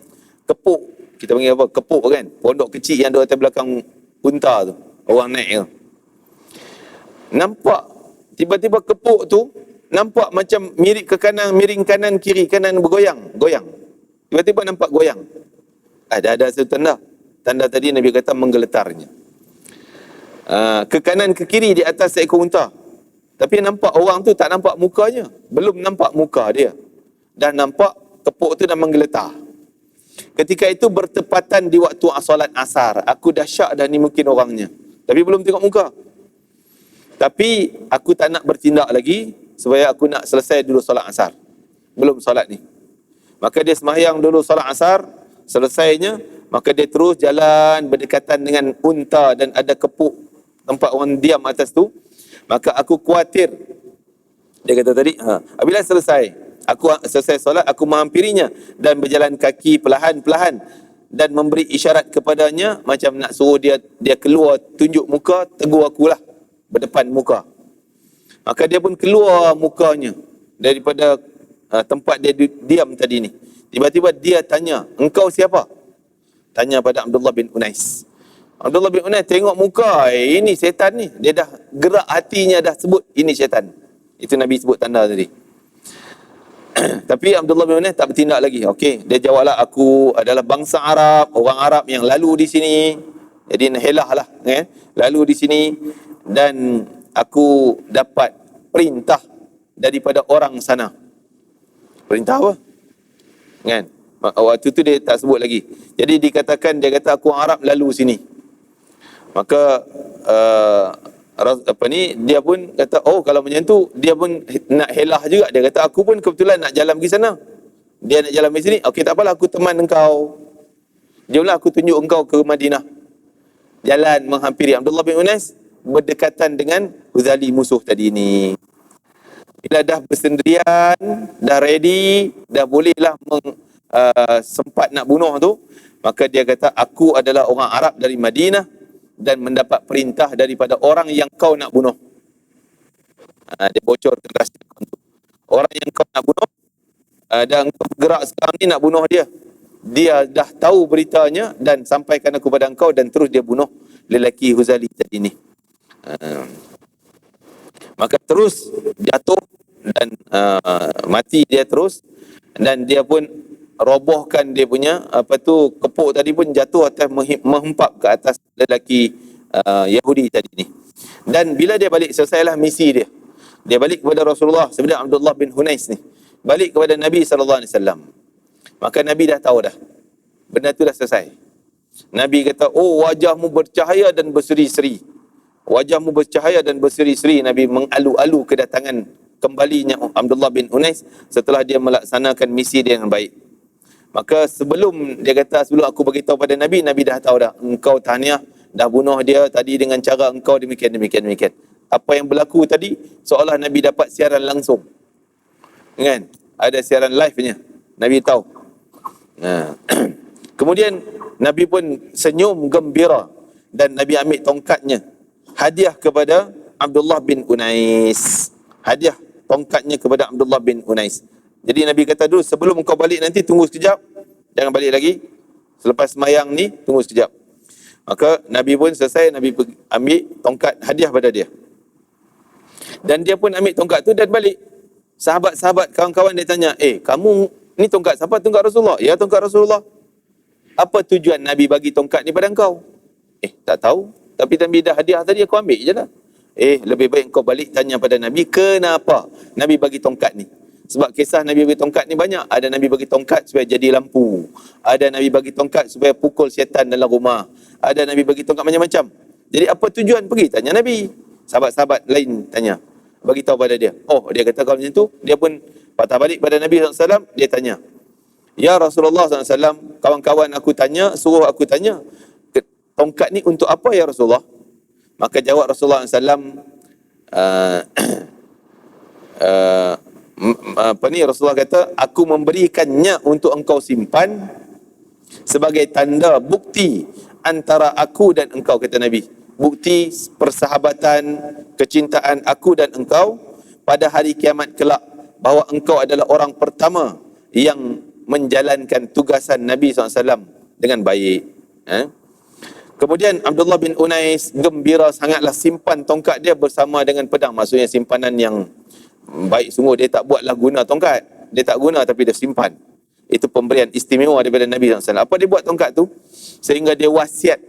kepuk, kita panggil apa? Kepuk kan? Pondok kecil yang ada atas belakang unta tu, orang naik tu. Nampak tiba-tiba kepuk tu nampak macam miring ke kanan, miring kanan kiri, kanan bergoyang. Tiba-tiba nampak goyang. Ada satu tanda tadi Nabi kata menggeletarnya. Ke kanan ke kiri di atas seekor unta. Tapi nampak orang tu, tak nampak mukanya. Belum nampak muka dia, dah nampak kepuk tu dah menggeletar. Ketika itu bertepatan di waktu solat asar. Aku dah syak dah ni mungkin orangnya, tapi belum tengok muka. Tapi aku tak nak bertindak lagi, supaya aku nak selesai dulu solat asar. Belum solat ni. Maka dia sembahyang dulu solat asar. Selesainya, maka dia terus jalan berdekatan dengan unta dan ada kepuk tempat orang diam atas tu. Maka aku khawatir, dia kata tadi, apabila aku selesai solat, aku menghampirinya dan berjalan kaki perlahan-perlahan dan memberi isyarat kepadanya macam nak suruh dia keluar, tunjuk muka, tegur akulah berdepan muka. Maka dia pun keluar mukanya daripada tempat dia diam tadi ni. Tiba-tiba dia tanya, engkau siapa? Tanya pada Abdullah bin Unais. Abdullah bin Unais tengok muka, ini syaitan ni. Dia dah gerak hatinya, dah sebut ini syaitan. Itu Nabi sebut tanda tadi. Tapi Abdullah bin Unais tak bertindak lagi. Okey, dia jawablah, aku adalah bangsa Arab, orang Arab yang lalu di sini. Jadi helah lah, lalu di sini, dan aku dapat perintah daripada orang sana. Perintah apa? Kan? Waktu tu dia tak sebut lagi. Jadi dikatakan, dia kata aku orang Arab lalu sini. Maka dia pun kata, oh kalau macam tu, dia pun nak helah juga. Dia kata, aku pun kebetulan nak jalan pergi sana. Dia nak jalan pergi sini. Okey, tak apalah, aku teman engkau. Jomlah aku tunjuk engkau ke Madinah. Jalan menghampiri. Abdullah bin Unais berdekatan dengan Hudhali, musuh tadi ni. Bila dah bersendirian, dah ready, dah bolehlah sempat nak bunuh tu, maka dia kata, aku adalah orang Arab dari Madinah dan mendapat perintah daripada orang yang kau nak bunuh. Dia bocor keras. Orang yang kau nak bunuh, dan kau bergerak sekarang ni nak bunuh dia. Dia dah tahu beritanya dan sampaikan aku pada engkau, dan terus dia bunuh lelaki Huzali tadi ni. Maka terus jatuh dan mati dia terus, dan dia pun robohkan dia punya kepuk tadi pun jatuh atas menghempap ke atas lelaki Yahudi tadi ni. Dan bila dia balik, selesailah misi dia. Dia balik kepada Rasulullah, sebenarnya Abdullah bin Hunais ni balik kepada Nabi SAW. Maka Nabi dah tahu dah, benda tu dah selesai. Nabi kata, oh wajahmu bercahaya dan berseri-seri. Wajahmu bercahaya dan berseri-seri. Nabi mengalu-alu kedatangan kembalinya Abdullah bin Unais setelah dia melaksanakan misi dia dengan baik. Maka sebelum dia kata, sebelum aku beritahu pada Nabi, Nabi dah tahu dah, engkau tahniah, dah bunuh dia tadi dengan cara engkau demikian. Apa yang berlaku tadi, seolah Nabi dapat siaran langsung. Kan? Ada siaran live-nya. Nabi tahu. Kemudian Nabi pun senyum gembira dan Nabi ambil tongkatnya, hadiah kepada Abdullah bin Unais. Hadiah tongkatnya kepada Abdullah bin Unais. Jadi Nabi kata dulu, sebelum kau balik nanti tunggu sekejap, jangan balik lagi. Selepas semayang ni tunggu sekejap. Maka Nabi pun selesai, Nabi ambil tongkat hadiah pada dia. Dan dia pun ambil tongkat tu dan balik. Sahabat-sahabat, kawan-kawan dia tanya, kamu ni tongkat siapa? Tongkat Rasulullah. Ya, tongkat Rasulullah. Apa tujuan Nabi bagi tongkat ni pada engkau? Tak tahu. Tapi Nabi dah hadiah tadi, aku ambil je lah. Lebih baik engkau balik tanya pada Nabi, kenapa Nabi bagi tongkat ni? Sebab kisah Nabi bagi tongkat ni banyak. Ada Nabi bagi tongkat supaya jadi lampu. Ada Nabi bagi tongkat supaya pukul syaitan dalam rumah. Ada Nabi bagi tongkat macam-macam. Jadi apa tujuan? Pergi tanya Nabi. Sahabat-sahabat lain tanya. Bagi tahu pada dia. Oh, dia kata kalau macam tu, dia pun patah balik pada Nabi SAW, dia tanya. Ya Rasulullah SAW, kawan-kawan aku tanya, suruh aku tanya, tongkat ni untuk apa ya Rasulullah? Maka jawab Rasulullah SAW, Rasulullah kata, aku memberikannya untuk engkau simpan sebagai tanda bukti antara aku dan engkau, kata Nabi. Bukti persahabatan, kecintaan aku dan engkau pada hari kiamat kelak, bahawa engkau adalah orang pertama yang menjalankan tugasan Nabi SAW dengan baik. Kemudian Abdullah bin Unais gembira sangatlah, simpan tongkat dia bersama dengan pedang. Maksudnya simpanan yang baik sungguh. Dia tak buatlah guna tongkat. Dia tak guna tapi dia simpan. Itu pemberian istimewa daripada Nabi SAW. Apa dia buat tongkat tu? Sehingga dia wasiat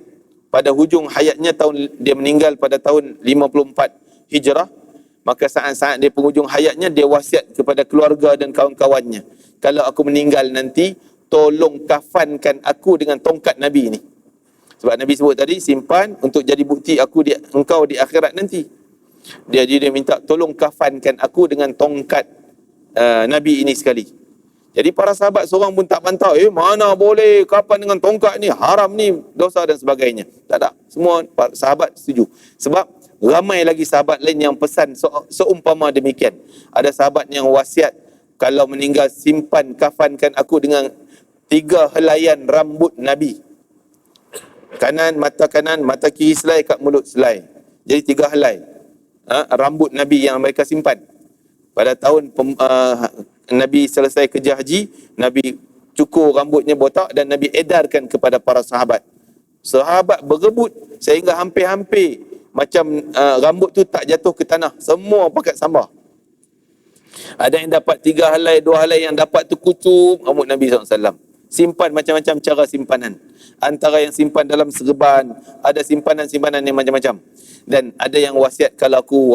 pada hujung hayatnya, dia meninggal pada tahun 54 Hijrah. Maka saat-saat dia penghujung hayatnya, dia wasiat kepada keluarga dan kawan-kawannya, kalau aku meninggal nanti, tolong kafankan aku dengan tongkat Nabi ni. Sebab Nabi sebut tadi, simpan untuk jadi bukti engkau di akhirat nanti. Dia minta tolong kafankan aku dengan tongkat Nabi ini sekali. Jadi para sahabat seorang pun tak pantau, mana boleh kafan dengan tongkat ni, haram ni, dosa dan sebagainya. Tak ada. Semua sahabat setuju. Sebab ramai lagi sahabat lain yang pesan seumpama demikian. Ada sahabat yang wasiat, kalau meninggal simpan kafankan aku dengan 3 helaian rambut Nabi. Kanan, mata kiri selai kat mulut selai. Jadi 3 helai rambut Nabi yang mereka simpan. Pada tahun Nabi selesai kerja haji, Nabi cukur rambutnya botak dan Nabi edarkan kepada para sahabat. Sahabat berebut sehingga hampir-hampir macam rambut tu tak jatuh ke tanah. Semua pakat sambah. Ada yang dapat 3 helai, 2 helai, yang dapat tu kucuk rambut Nabi SAW. Simpan macam-macam cara simpanan. Antara yang simpan dalam serban, ada simpanan-simpanan yang macam-macam. Dan ada yang wasiat, kalau aku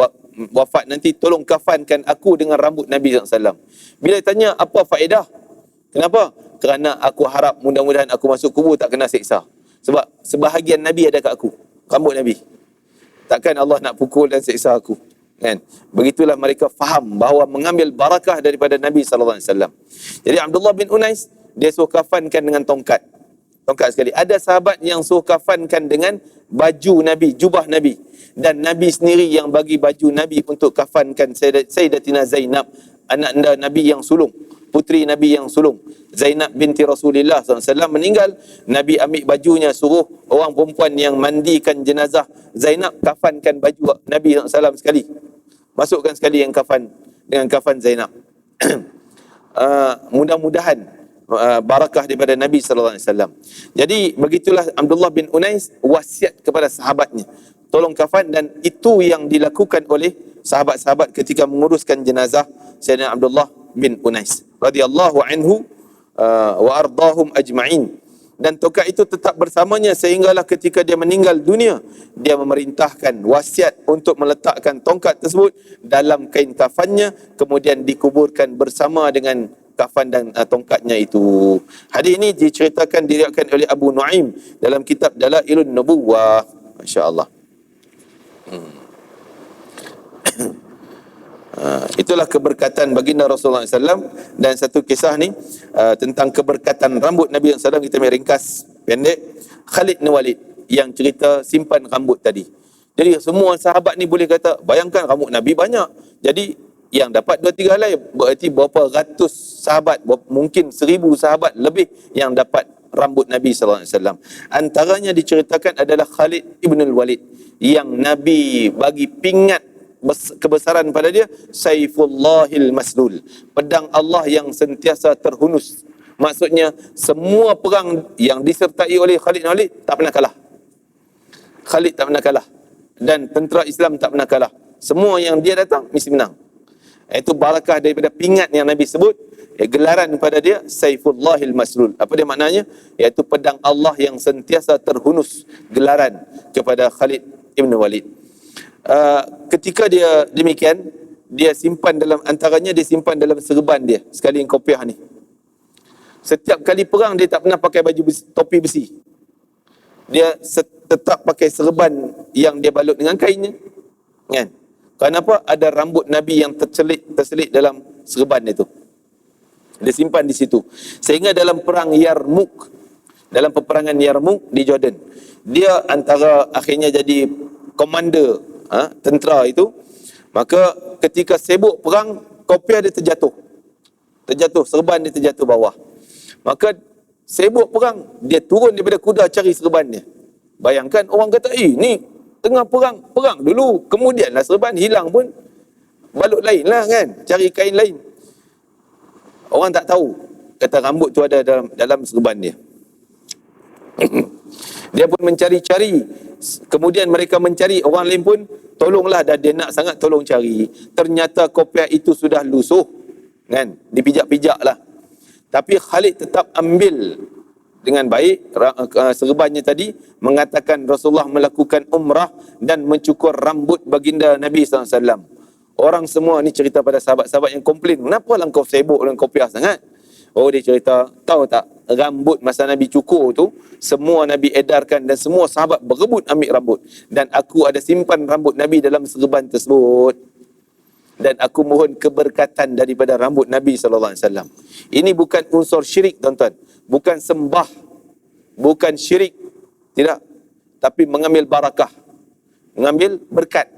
wafat nanti, tolong kafankan aku dengan rambut Nabi SAW. Bila tanya, apa faedah? Kenapa? Kerana aku harap mudah-mudahan aku masuk kubur tak kena siksa. Sebab sebahagian Nabi ada kat aku, rambut Nabi. Takkan Allah nak pukul dan siksa aku. Kan? Begitulah mereka faham bahawa mengambil barakah daripada Nabi SAW. Jadi Abdullah bin Unais, dia suruh kafankan dengan tongkat. Tongkat sekali. Ada sahabat yang suruh kafankan dengan baju Nabi, jubah Nabi. Dan Nabi sendiri yang bagi baju Nabi untuk kafankan Sayyidatina Zainab, anak Nabi yang sulung, putri Nabi yang sulung. Zainab binti Rasulullah SAW meninggal, Nabi ambil bajunya, suruh orang perempuan yang mandikan jenazah Zainab kafankan baju Nabi SAW sekali. Masukkan sekali yang kafan dengan kafan Zainab. Mudah-mudahan barakah daripada Nabi SAW. Jadi begitulah Abdullah bin Unais wasiat kepada sahabatnya, tolong kafan, dan itu yang dilakukan oleh sahabat-sahabat ketika menguruskan jenazah Sayyidina Abdullah bin Unais radhiyallahu anhu wa ardahum ajma'in. Dan tongkat itu tetap bersamanya sehinggalah ketika dia meninggal dunia, dia memerintahkan wasiat untuk meletakkan tongkat tersebut dalam kain kafannya, kemudian dikuburkan bersama dengan kafan dan tongkatnya itu. Hadis ini diceritakan, diriwayatkan oleh Abu Nuaim dalam kitab Dalailun Nubuwah. Masya-Allah. Itulah keberkatan baginda Rasulullah SAW. Dan satu kisah ni tentang keberkatan rambut Nabi SAW, kita ambil ringkas pendek. Khalid bin Walid yang cerita simpan rambut tadi. Jadi semua sahabat ni boleh kata, bayangkan rambut Nabi banyak. Jadi yang dapat 2-3 helai, berarti berapa ratus sahabat, mungkin 1000 sahabat lebih yang dapat rambut Nabi SAW. Antaranya diceritakan adalah Khalid ibn Walid, yang Nabi bagi pingat kebesaran pada dia, Saifullahil Maslul, pedang Allah yang sentiasa terhunus. Maksudnya semua perang yang disertai oleh Khalid bin Walid tak pernah kalah. Khalid tak pernah kalah, dan tentera Islam tak pernah kalah. Semua yang dia datang mesti menang. Itu barakah daripada pingat yang Nabi sebut. Gelaran pada dia Saifullahil Maslul. Apa dia maknanya? Iaitu pedang Allah yang sentiasa terhunus, gelaran kepada Khalid ibn Walid. Ketika dia demikian, dia simpan dalam, antaranya dia simpan dalam serban dia sekali kopiah ni. Setiap kali perang dia tak pernah pakai baju besi, topi besi. Dia tetap pakai serban yang dia balut dengan kainnya, kan? Kenapa? Ada rambut Nabi yang terselit dalam serban itu. Dia simpan di situ. Sehingga dalam perang Yarmuk, dalam peperangan Yarmuk di Jordan, dia antara akhirnya jadi komander tentera itu. Maka ketika sibuk perang, kopiah dia terjatuh, serban dia terjatuh bawah. Maka sibuk perang, dia turun daripada kuda cari serban dia. Bayangkan orang kata, ni tengah perang dulu, kemudianlah serban hilang pun, balut lain lah kan, cari kain lain. Orang tak tahu, kata rambut tu ada dalam serban dia. Dia pun mencari-cari. Kemudian mereka mencari, orang lain pun tolonglah, dan dia nak sangat tolong cari. Ternyata kopiah itu sudah lusuh, kan? Dipijak-pijak lah. Tapi Khalid tetap ambil dengan baik serbannya tadi, mengatakan Rasulullah melakukan umrah dan mencukur rambut baginda Nabi SAW. Orang semua ni cerita pada sahabat-sahabat yang komplain, kenapa lah kau sibuk dengan kopiah sangat? Oh, dia cerita, tahu tak, rambut masa Nabi cukur tu, semua Nabi edarkan dan semua sahabat berebut ambil rambut. Dan aku ada simpan rambut Nabi dalam serban tersebut. Dan aku mohon keberkatan daripada rambut Nabi SAW. Ini bukan unsur syirik, tuan-tuan. Bukan sembah, bukan syirik, tidak. Tapi mengambil barakah, mengambil berkat,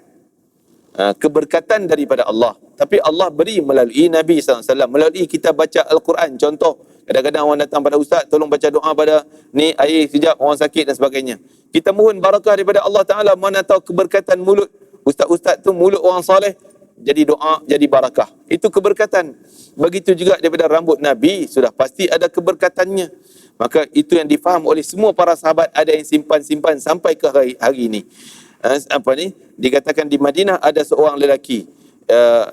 keberkatan daripada Allah. Tapi Allah beri melalui Nabi SAW, melalui kita baca Al-Quran. Contoh, kadang-kadang orang datang pada ustaz, tolong baca doa pada ni, air sekejap, orang sakit dan sebagainya. Kita mohon barakah daripada Allah Ta'ala. Mana tahu keberkatan mulut ustaz-ustaz tu, mulut orang soleh, jadi doa, jadi barakah. Itu keberkatan. Begitu juga daripada rambut Nabi, sudah pasti ada keberkatannya. Maka itu yang difaham oleh semua para sahabat. Ada yang simpan-simpan sampai ke hari ini. Dikatakan di Madinah ada seorang lelaki,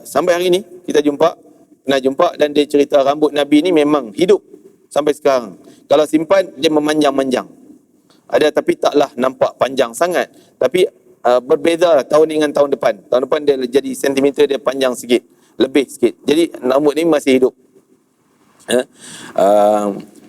sampai hari ini kita pernah jumpa, dan dia cerita rambut Nabi ni memang hidup sampai sekarang. Kalau simpan, dia memanjang-manjang. Ada, tapi taklah nampak panjang sangat. Tapi berbeza tahun ini dengan tahun depan. Tahun depan dia jadi sentimeter, dia panjang sikit, lebih sikit. Jadi rambut ni masih hidup.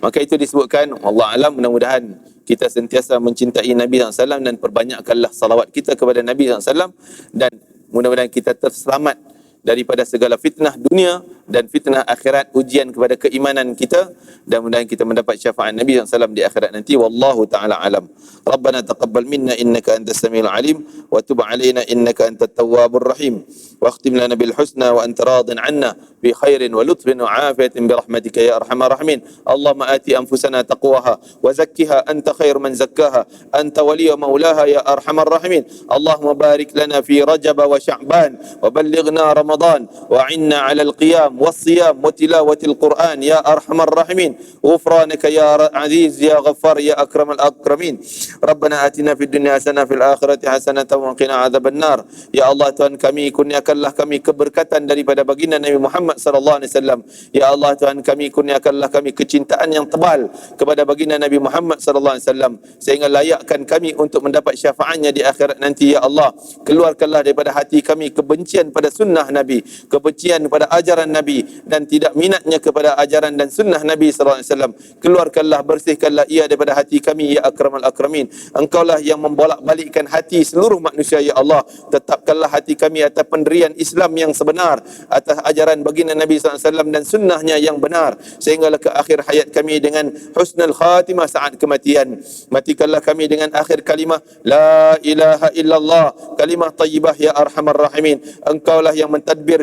Maka itu disebutkan, Allah alam, mudah-mudahan kita sentiasa mencintai Nabi SAW dan perbanyakkanlah salawat kita kepada Nabi SAW, dan mudah-mudahan kita terselamat daripada segala fitnah dunia dan fitnah akhirat, ujian kepada keimanan kita, dan mudah-mudahan kita mendapat syafaat Nabi SAW di akhirat nanti. Wallahu ta'ala alam. Rabbana taqabbal minna innaka antas samiul alim wa tub alaina innaka antat tawwabur rahim wa akhtim lana bil husna wa anta radin anna bi khairin wa lutfin wa afiyatin bi rahmatika ya arhamar rahimin. Allahumma ati anfusana taqwaha wa zakkiha anta khair man zakkaha anta waliya maulaha ya arhamar rahimin. Allahumma barik lana fi Rajab wa Sya'ban wa ballighna Ramadan wa 'inna 'ala al-qiyam والصيام وتلاوة القرآن يا أرحم الراحمين. غفرانك يا عزيز يا غفار يا أكرم الأكرمين. ربنا آتنا في الدنيا حسنة في الآخرة حسنة وقنا عذاب النار. Ya Allah, Tuhan kami, kurniakanlah kami keberkatan daripada baginda Nabi Muhammad sallallahu alaihi wasallam. Ya Allah, Tuhan kami, kurniakanlah kami kecintaan yang tebal kepada baginda Nabi Muhammad sallallahu alaihi wasallam, sehingga layakkan kami untuk mendapat syafaatnya di akhirat nanti. Ya Allah, keluarkanlah daripada hati kami kebencian pada sunnah Nabi, kebencian pada ajaran Nabi, dan tidak minatnya kepada ajaran dan sunnah Nabi sallallahu alaihi wasallam. Keluarkanlah, bersihkanlah ia daripada hati kami, ya akramal akramin. Engkaulah yang membolak-balikkan hati seluruh manusia, ya Allah. Tetapkanlah hati kami atas pendirian Islam yang sebenar, atas ajaran baginda Nabi sallallahu alaihi wasallam dan sunnahnya yang benar, sehinggalah ke akhir hayat kami dengan husnul khatimah saat kematian. Matikanlah kami dengan akhir kalimah la ilaha illallah, kalimah tayyibah, ya arhamar rahimin. Engkaulah yang mentadbir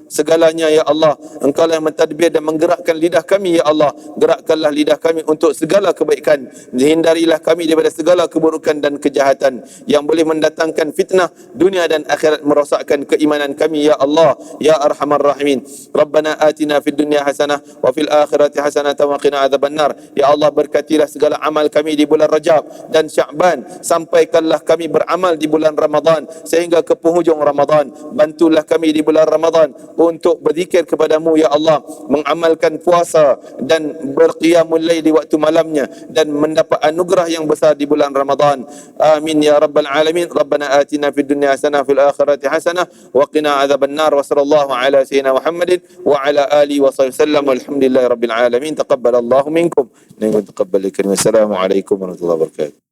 segalanya, ya Allah. Engkaulah yang mentadbir dan menggerakkan lidah kami, ya Allah. Gerakkanlah lidah kami untuk segala kebaikan. Hindarilah kami daripada segala keburukan dan kejahatan yang boleh mendatangkan fitnah dunia dan akhirat, merosakkan keimanan kami, ya Allah, ya arhamar rahimin. Rabbana atina fid dunya hasanah wa fil akhirati hasanah wa qina adzabannar. Ya Allah, berkatilah segala amal kami di bulan Rajab dan Sya'ban. Sampaikanlah kami beramal di bulan Ramadan sehingga ke penghujung Ramadan. Bantulah kami di bulan Ramadan untuk berzikir kepadamu, ya Allah, mengamalkan puasa dan berqiyamul lail di waktu malamnya, dan mendapat anugerah yang besar di bulan Ramadan. Amin ya rabbal alamin. Rabbana atina fid dunya hasanah fil akhirati hasanah wa qina adzabannar. Wa sallallahu ala sayyidina Muhammadin wa ala alihi wa sahbihi wasallam. Walhamdulillahi rabbil alamin. Taqabbalallahu minkum. Assalamualaikum warahmatullahi wabarakatuh.